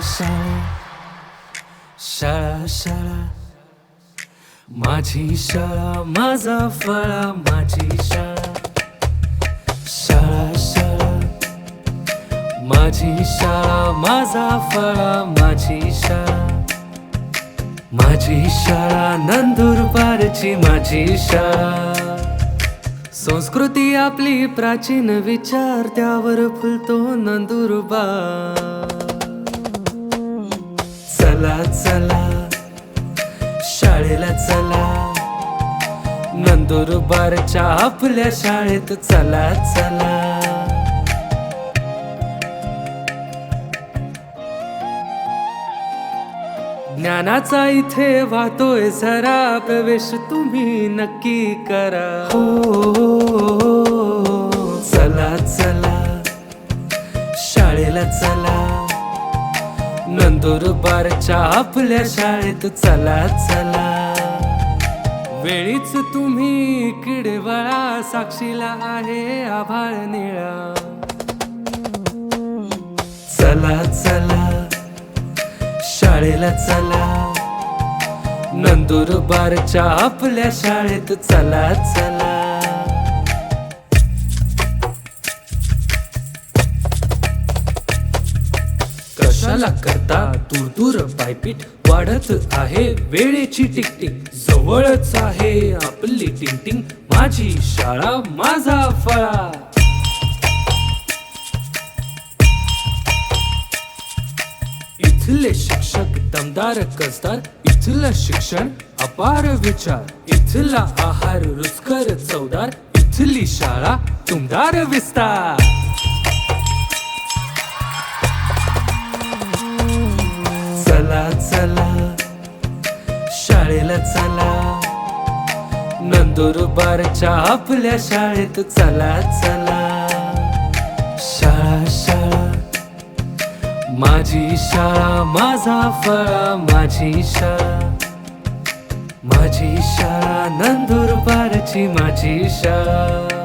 शाळा शाळा शाळा माझी शाळा माझा फळा माझी शाळा शाळा शाळा माझी शाळा माझा फळा माझी शाळा माझी शाळा नंदुरबारची माझी शाळा संस्कृती आपली प्राचीन विचार त्यावर फुलतो नंदुरबार चला चला शाळेला चला नंदुरबारच्या आपल्या शाळेत चला चला ज्ञानाचा इथे वाहतोय झरा प्रवेश तुम्ही नक्की करा चला चला शाळेला चला नंदुरबारच्या आपल्या शाळेत चला चला वेळीच तुम्ही किडवाळा साक्षीला आहे आभाळ निळा चला चला शाळेला चला नंदुरबारच्या आपल्या शाळेत चला चला कशाला करता दूर दूर पायपीट वाढत आहे वेळेची टिकटिक जवळच आहे आपली टिंगटिंग माझी शाळा माझा फळा इथले शिक्षक दमदार कसदार इथलं शिक्षण अपार विचार इथला आहार रुचकर चवदार इथली शाळा तुमदार विस्तार चला चला शाळेला चला नंदुरबारच्या आपल्या शाळेत चला चला शाळा शाळा माझी शाळा माझा फळा माझी शाळा नंदुरबारची माझी शाळा